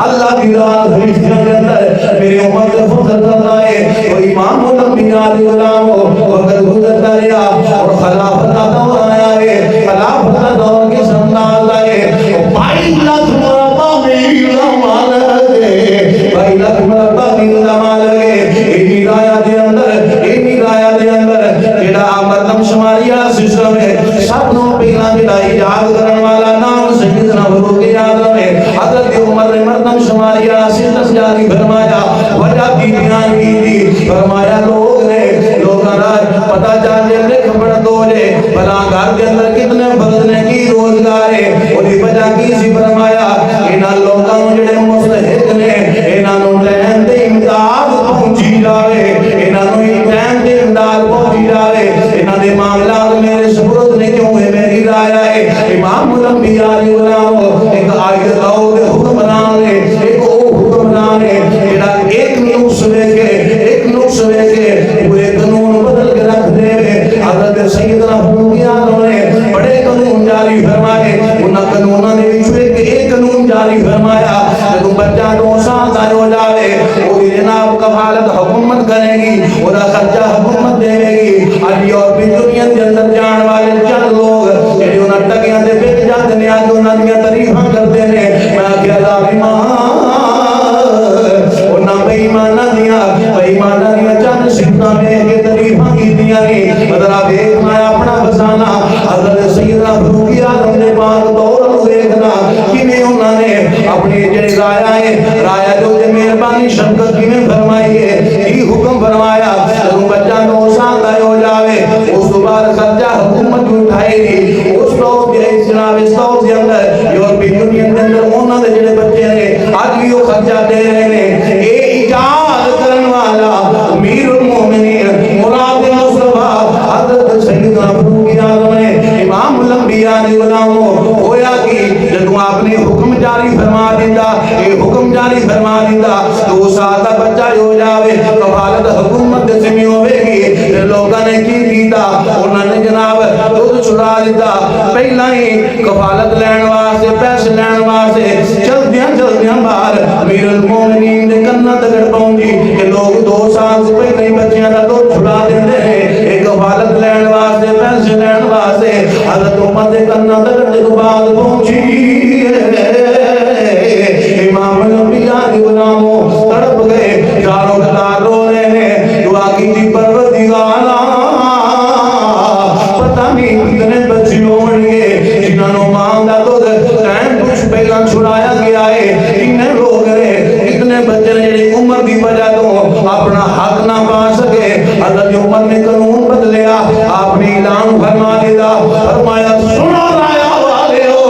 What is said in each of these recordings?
اللہ کی رات فرشتوں کے اندر میری امت فضل کرتا ہے وہ امام الانبیاء علیہ السلام وقت گزرتا رہا اور خلافت کا دور آیا ہے خلافت کا دور کے سنداز آئے 22 لاکھ مربع میل مال لگے 22 لاکھ مربع میل مال لگے ایمی رایا دے اندر جڑا مردم شماری والا سسٹم ہے سب نو پہلا جڑا ایجاد کرن والا نام سیدنا فاروق اعظم ہے حضرت عمر نے مردم شماری والا سسٹم جاری فرمایا وجہ کی بیان کی تھی فرمایا لوگ نے لوگاں دا پتہ چل جائے خبر دو جے بھلا گھر کے اندر کتنے فرد نے کی روزگار ہے اودی وجہ کی سی فرمایا انہاں لوکاں نوں جڑے مستحق نے انہاں نوں ٹائم تے امداد پہنچی جاوے انہاں نوں ٹائم تے امداد پہنچی جاوے انہاں دے معاملات میرے سپرد نے کیوں ہے میری رائے ہے امام الانبیاء علیہ السلام ایک آیت لاؤ دے حکم بنانے ایک او حکم بنانے جڑا ایک نقص لے کے پورے قانون بدل کے رکھ دے حضرت سیدنا فاروق اعظم نے بڑے قانون جاری فرمائے انہاں قانوناں دے وچ ایک قانون جاری فرمایا جدوں بچہ 2 سال دا ہو جاوے او جناب کفالت حکومت کرے گی اور خرچہ حکومت دے گی اج یورپی یونین دے اندر جان والے چند لوگ جڑے انہاں ٹکیاں دے وچ جاندے نے اج انہاں دی تعریفاں کردے نے میں کہ بے ایماناں دیاں چند صفتاں میں کہ تعریفاں کیتیاں نے ذرا دیکھ میں اپنا بسانا حضرت سیدنا فاروق اعظم نے پاک دور نوں دیکھنا کیویں انہاں نے اپنی جڑی رایا جو تے مہربانی شفقت کیویں فرمائی ہے یہ حکم فرمایا جدوں بچہ 9 سال دا ہو جاوے اس تو بعد خرچہ حکومت اٹھائے گی اس دور دے جناب اس دور دے اندر یورپی یونین دے اندر انہاں دے جڑے بچے نے اج بھی وہ خرچہ دے رہے نے اے ایجاد کرن والا امیر المومنین مراد مصطفی حضرت سیدنا فاروق اعظم نے امام الانبیاء علیہ السلام ہویا کہ جدوں آپ نے حکم جاری فرما دیتا اے حکم جاری فرما دیتا 2 سال دا بچہ ہو جاوے کفالت حکومت دے ذمہ ہوے گی لوکاں نے کی کیتا انہاں نے جناب دودھ چھڑا دیتا پہلا ہی کفالت لین واسطے پیسے لین واسطے چلدیاں باہر امیر المومنین دے کناں تک پہنچی کہ لوگ 2 سال سے پہلے ہی بچیاں دا دودھ چھڑا دیندے ہیں کفالت لین واسطے پیسے لین واسطے حضرت عمر دے کناں تک جدوں بات پہنچی امام الانبیاء علیہ السلام تڑپ گئے چاروں کتار رو رہے ہیں دعا کی تھی پروردگار پتہ نہیں کتنے بچے ہوں گے جنہاں نوں ماں دا دودھ ٹائم کچھ پہلا چھڑایا گیا ہے کتنے لوگ نے کتنے بچے نے جڑی عمر دی وجہ تو اپنا حق نہ پا سکے حضرت عمر نے قانون بدلیا آپ نے اعلان فرما دیا فرمایا سنو رایا والے ہو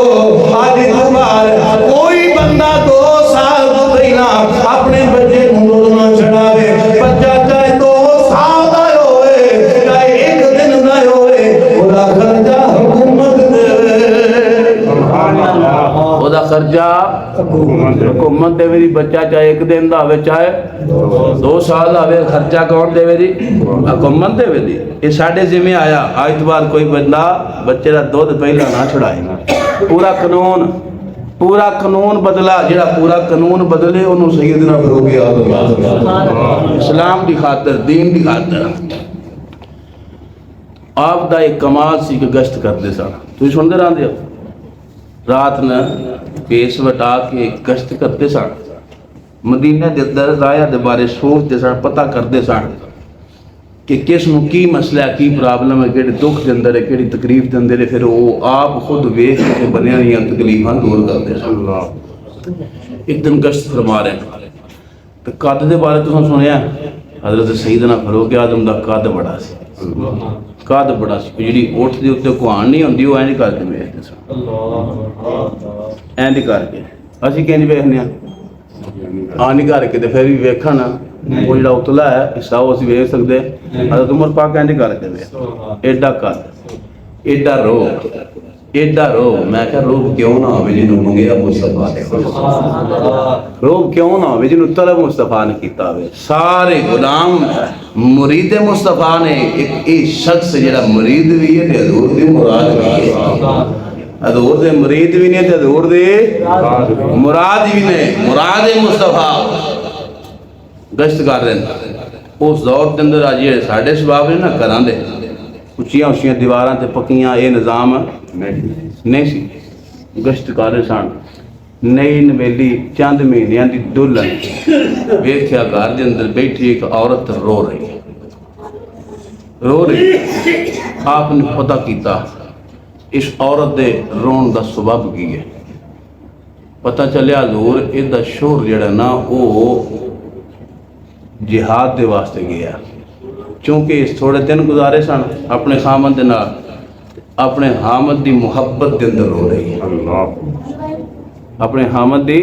آج دوبار کوئی بندہ 2 سال تو پہلا اپنے بچے کو دودھ نہ چڑھاوے بچہ چاہے 2 سال دا ہوئے چاہے 1 دن دا ہوئے خدا خرچہ حکومت دے خدا خرچہ حکومت دے میری بچہ چاہے 1 دن دا ہوئے چاہے 2 سال دا ہوئے خرچہ کون دے میری حکومت دے میری یہ ساڑھے ذمہ آیا آج بار کوئی بندہ بچے دا دودھ پہلا نہ چھڑائے پورا قانون بدلا جڑا پورا قانون بدلے انہوں سیدنا فاروق اعظم اسلام دی خاطر دین دی خاطر آپ دا ایک کمال سی کہ گشت کرتے سن تو سن دے رہاں دے رات نہ پیس وٹا کے گشت کرتے سن مدینہ دے اندر رایا دے بارے سوچتے سن پتہ کرتے سن کہ کس نو کی مسئلہ کی پرابلم ہے کیڑے دکھ دے اندر ہے کیڑی تکلیف دے اندر ہے پھر وہ آپ خود ویکھ کے بنیا ہوئی تکلیفاں دور کرتے سن ایک دن گشت فرما رہے ہیں تو قد دے بارے تو سنیا حضرت سیدنا فاروق اعظم دا قد بڑا سی قد بڑا سی جڑی اٹھ دے اوتے کوہان نہیں ہوندی وہ اینج کر کے ویکھدے سن اینج کر کے اسی کینج ویکھنے آنی کر کے تے پھر بھی ویکھنا وہ جڑا اتلا ہے حصہ وہ اسی ویکھ سکدے حضرت عمر پاک اینج کر کے ویکھ ایڈا قد ایڈا رو میں کہا روب کیوں نہ ہوئے جنہوں منگیا مصطفیٰ نے روب کیوں نہ ہوئے جنہوں طلب مصطفیٰ نے کیتا ہوئے سارے غلام مرید مصطفیٰ نے ایک شخص جڑا مرید بھی ہے حضور دی مراد بھی ہے حضور دے مرید بھی نہیں تے حضور دے مراد بھی نہیں. مراد مصطفیٰ گشت کر رہے ہیں اس دور کے اندر. آج یہ ساڑھے سباب نے نا کران دے اچھیاں اچھیاں دیواراں تے پکیاں یہ نظام نہیں سی. گشت کر رہے سن نئی نویلی چند مہینیاں دی دلہن ویکھیا گھر دے اندر بیٹھی ایک عورت رو رہی. آپ نے پتہ کیتا اس عورت دے رون دا سبب کی ہے. پتہ چلیا حضور ایدہ شور جڑا نا وہ جہاد دے واسطے گیا. چونکہ اس تھوڑے دن گزارے سن اپنے خامد دے نال اپنے حامد دی محبت دے اندر رو رہی ہے. اپنے حامد دی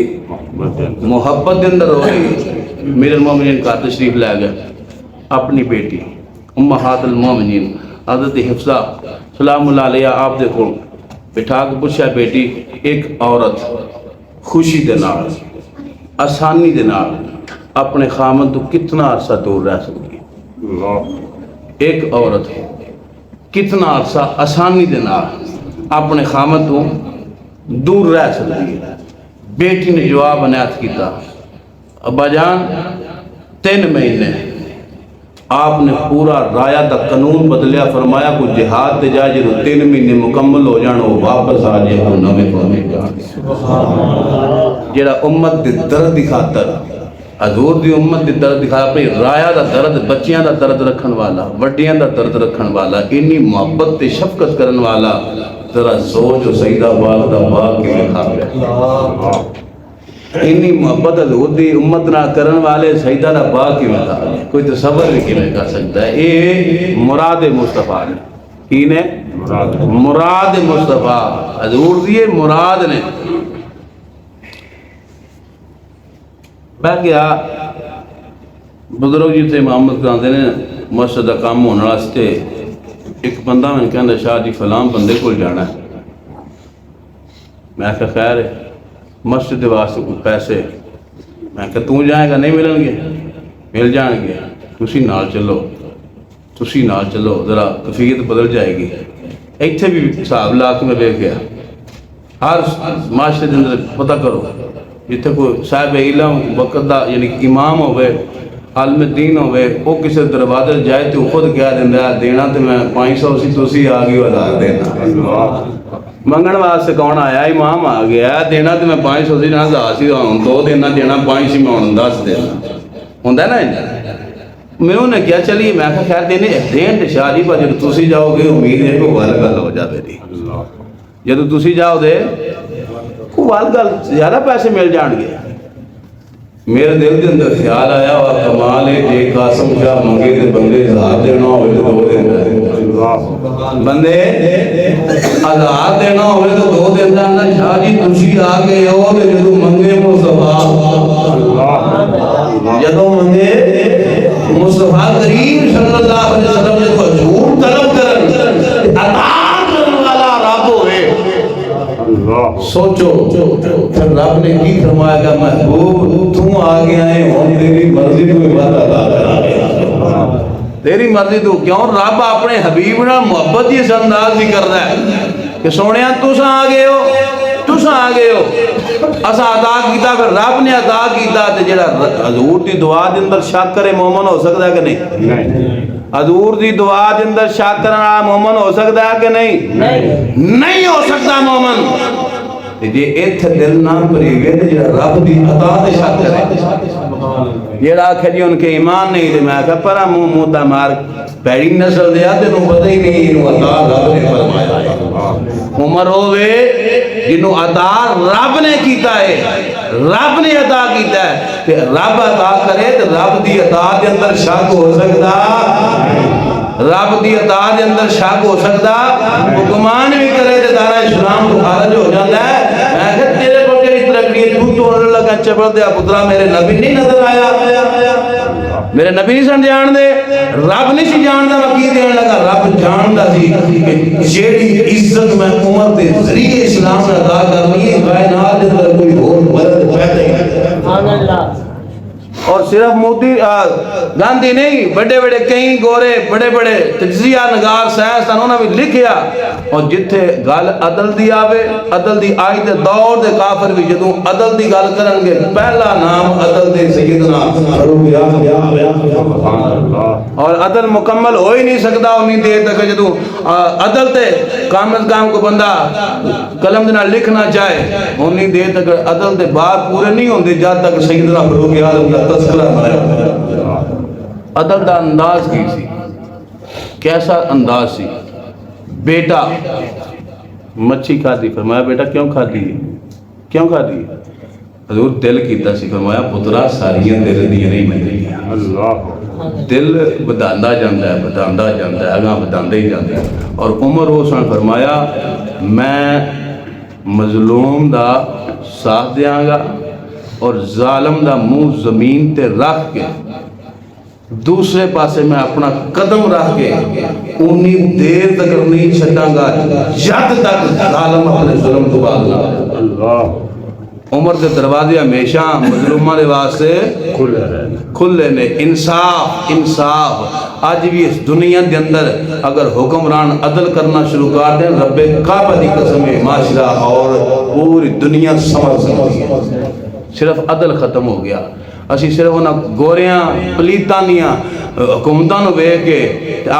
محبت دے اندر رو رہی ہے. میرے المومنین کا تشریف لے گئے. اپنی بیٹی امہات المومنین حضرت حفصہ سلام اللہ علیہ آپ دے کھول بٹھا کے پوچھا بیٹی ایک عورت خوشی دے نال آسانی دے نال اپنے خامد تو کتنا عرصہ دور رہ سکتی ہے؟ ایک عورت کتنا عرصہ آسانی دے نال اپنے خامد تو دور رہ سکتی ہے؟ بیٹی نے جواب عنایت کیتا ابا جان 3 مہینے. آپ نے پورا رایا دا قانون بدلیا. فرمایا کو جہاد تے جائے جو 3 مہینے مکمل ہو جان وہ واپس آ جائے کو نویں قومی جان. جڑا امت دے درد دی خاطر حضور دی امت دی درد دکھا اپنی رایا دا درد بچیاں دا درد رکھن والا وڈیاں دا درد رکھن والا انی محبت تے شفقت کرن والا ذرا سوچ و سیدہ باغ دا باغ کی لکھا پہ انی محبت حضور دی امت نہ کرن والے سیدہ دا باغ کی لکھا پہ کوئی تصور بھی کیوں کر سکتا ہے. یہ مراد مصطفیٰ نے کی نے مراد مصطفیٰ حضور دی مراد نے. میں گیا بزرگ جی تے محمد کراندے نے مسجد دا کام ہونے واسطے ایک بندہ میں کہندا شاہ جی فلاں بندے کول جانا ہے. میں کہا خیر ہے مسجد واسطے کوئی پیسے. میں کہا تو جائے گا نہیں ملن گے؟ مل جان گے. تسی نال چلو ذرا کفیت بدل جائے گی. ایتھے بھی حساب لا کے میں لے گیا. ہر معاشرے کے اندر پتہ کرو جتنے کوئی صاحب علم وقت دا یعنی امام ہوئے عالم دین ہوئے وہ کسی دروازے جائے تو خود کہہ دینا دینا تو میں 500 سی تسی آ گئی 1000 دینا. منگن واسطے کون آیا امام آ گیا دینا تو میں 500 سی نہ 1000 سی 2 دینا دینا 5 سی میں 10 دینا ہوندہ نا. میں انہوں نے کیا چلیے میں کہا خیر دینے دین تے شاہ جی پر جب تسی جاؤ گے امید ہے کہ وہ گل ہو جائے دی. جب تسی جاؤ دے گل زیادہ پیسے مل جان گے. میرے دل کے اندر خیال آیا اور کمال ہے جے قاسم شاہ منگے تے بندے 1000 دینا ہوئے تو 2 دینا بندے 1000 دینا ہوئے تو 2 دینا. شاہ جی تسی آ گئے ہو تے جدو منگے مصطفیٰ جدو منگے مصطفیٰ کریم صلی اللہ علیہ وسلم جدو حضور طلب کرن عطا کرن والا رب ہوئے. سوچو پھر رب نے کی فرمایا گا محبوب تم آ گیا ہے ہم تیری مرضی کو عبادت ادا کرا گیا. تیری مرضی تو کیوں رب اپنے حبیب نال محبت اس انداز بھی کر رہا ہے کہ سونیا تساں آ گئے ہو اسا عطا کیتا پھر رب نے عطا کیتا تے جڑا حضور دی دعا دے اندر شک کرے مومن ہو سکتا ہے کہ نہیں؟ حضور دی دعا دے اندر شک کرنا مومن ہو سکتا ہے کہ نہیں ہو سکتا مومن. جے ایتھے دل نہ پریوے تے جڑا رب دی عطا تے شک کرے جڑا آکھے جی ان کے ایمان نہیں تے میں کہا پرا منہ دا مار پیڑی نسل دیا تے نوں پتہ ہی نہیں انہوں عطا رب نے فرمایا ہے. عمر ہوئے جنہوں عطا رب نے کیتا ہے رب نے عطا کیتا ہے کہ رب عطا کرے تو رب دی عطا دے اندر شک ہو سکتا رب دی عطا دے اندر شک ہو سکتا حکمان بھی کرے تو دارہ اسلام تو خارج ہو جاتا ہے. میں کہتا تیرے کو جیری ترکڑی تو توڑنے لگا چپڑ دیا پترہ میرے نبی نہیں نظر آیا میرے نبی نہیں سن جان دے رب نہیں سی جان دا وقید دینے لگا رب جان دا سی کہ جیڑی عزت میں عمر دے ذریعے اسلام نے عطا کرنی ہے کائنات دے اندر کوئی اور مدد پیدا ہی نہیں. اور صرف مودی گاندھی نہیں، بڑے بڑے کئی گورے بڑے بڑے تجزیہ نگار سائنسدان انہوں نے بھی لکھیا، اور جتھے گل عدل دی آوے، عدل دی آئی تے دور دے کافر بھی جدوں عدل دی گل کرن گے پہلا نام عدل دے سیدنا اور عدل مکمل ہو ہی نہیں سکتا انہی دیر تک جدوں عدل تے کام از کام کو بندہ قلم دے نال لکھنا چاہے انہی دیر تک عدل دے بات پورے نہیں ہوندے جب تک سیدنا فاروق اعظم کا تذکرہ نہ عدل دا انداز کی سی، کیسا انداز سی؟ بیٹا مچھی کھا دی، فرمایا بیٹا کیوں کھا دی؟ کیوں کھا دی؟ حضور دل کیتا سی، فرمایا پترا ساریاں دل دیاں نہیں ملدیاں، دل بداندا جاندا ہے، بداندا جاندا ہے، اگاں بداندے ہی جاندے، اور عمر اس نے فرمایا میں مظلوم دا ساتھ دیاں گا اور ظالم دا منہ زمین تے رکھ کے دوسرے پاسے میں اپنا قدم رکھ کے انہی دیر تک نہیں چھٹاں گا جد تک ظالم اپنے ظلم کو باز نہ۔ عمر کے دروازے ہمیشہ مظلومہ دے واسطے کھلے نے، انصاف انصاف۔ آج بھی اس دنیا دے اندر اگر حکمران عدل کرنا شروع کر دیں رب کعبہ دی قسم معاشرہ اور پوری دنیا سمجھ سکتی ہے، صرف عدل ختم ہو گیا۔ اسی صرف انہاں گوریاں پلیتانیاں حکومتاں نو ویکھ کے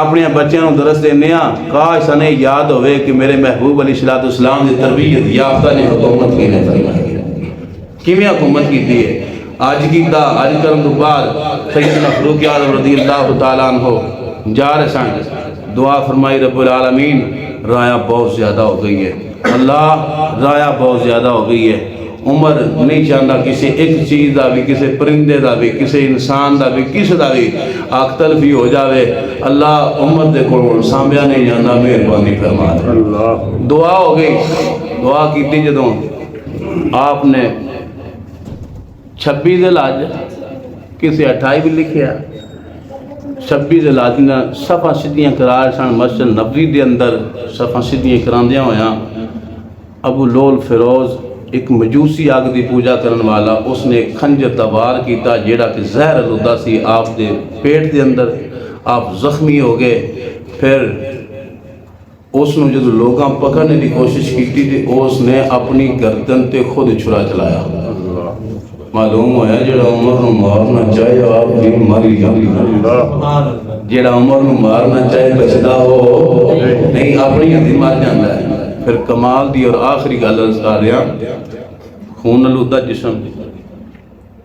اپنے بچیاں نو درس دینے ہاں، کاش سنے یاد ہوئے کہ میرے محبوب علیہ السلام دی تربیت یافتہ نے حکومت کی نے فرمائی کیویں حکومت کیتی ہے آج کیتا آج کرن تو بعد سیدنا فاروق اعظم رضی اللہ تعالیٰ عنہ جا رہے سن، دعا فرمائی رب العالمین رایا بہت زیادہ ہو گئی ہے، اللہ رایا بہت زیادہ ہو گئی ہے، عمر نہیں چاہتا کسی ایک چیز دا بھی، کسی پرندے دا بھی، کسی انسان دا بھی، کسی دا بھی آگ تلفی ہو جاوے، اللہ امت دے کو سامبیا نہیں جانا، مہربانی فرما دے۔ دعا ہو گئی، دعا کیتی جدوں آپ نے 26 ذوالحج کسی 28 بھی لکھیا، 26 ذوالحج نے صفحہ سدیاں قرار سن مسجد نبوی دے اندر صفحہ سدیاں کراندیاں ہویاں، ابو لول فیروز ایک مجوسی آگ دی پوجا کرن والا اس نے ایک خنجر تبار کیتا جیڑا کہ زہر الہدا سی آپ دے پیٹ دے اندر، آپ زخمی ہو گئے، پھر اس نے جدو لوگاں پکڑنے دی کوشش کیتی تھی اس نے اپنی گردن تے خود چھرا چلایا، معلوم ہویا جیڑا عمر نو مارنا چاہے آپ بھی ماری جاندی، جیڑا عمر نو مارنا چاہے بچدا ہو نہیں اپنی ہتھی مار جاندا ہے۔ پھر کمال دی اور آخری گل آ رہا، خون آلودہ جسم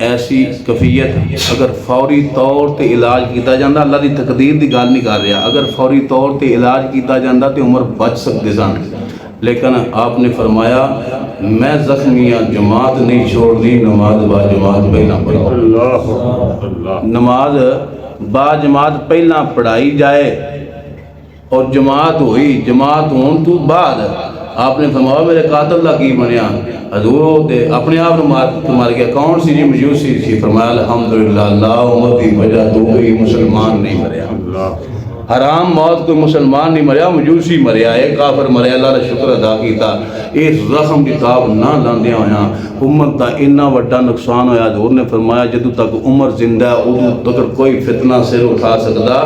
ایسی کیفیت اگر فوری طور تے علاج کیتا جاندہ، اللہ دی تقدیر دی گل نہیں کر رہا، اگر فوری طور تے علاج کیتا جاندہ تے عمر بچ سکتے سن، لیکن آپ نے فرمایا میں زخمیاں جماعت نہیں چھوڑ دی، نماز با جماعت پہلا پڑھا، نماز با جماعت پہلا پڑھائی جائے اور جماعت ہوئی، جماعت ہون تو بعد آپ نے فرمایا میرے قاتل دا کی بنیا، حضور دے اپنے آپ مار گیا، کون سی جی مجوسی سی، فرمایا الحمدللہ اللہ عمر دی وجہ تو کوئی مسلمان نہیں مریا، حرام موت کوئی مسلمان نہیں مریا، مجوسی مریا، ایک کافر مریا، اللہ نے شکر ادا کیتا، اس زخم کی تاب نہ لاندیاں ہویاں امت دا اتنا وڈا نقصان ہویا۔ حضور نے فرمایا جدو تک عمر زندہ ہے ادو تک کوئی فتنہ سر اٹھا سکتا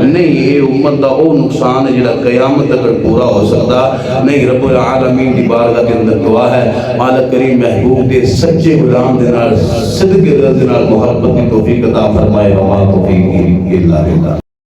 نہیں، یہ امت دا او نقصان ہے جڑا قیامت تک پورا ہو سکتا نہیں۔ رب العالمین دی بارگاہ کے اندر دعا ہے مالک کریم محبوب دے سچے غلام دے نال صدق دے نال محبت کی توفیق عطا فرمائے، وما توفیق الا باللہ۔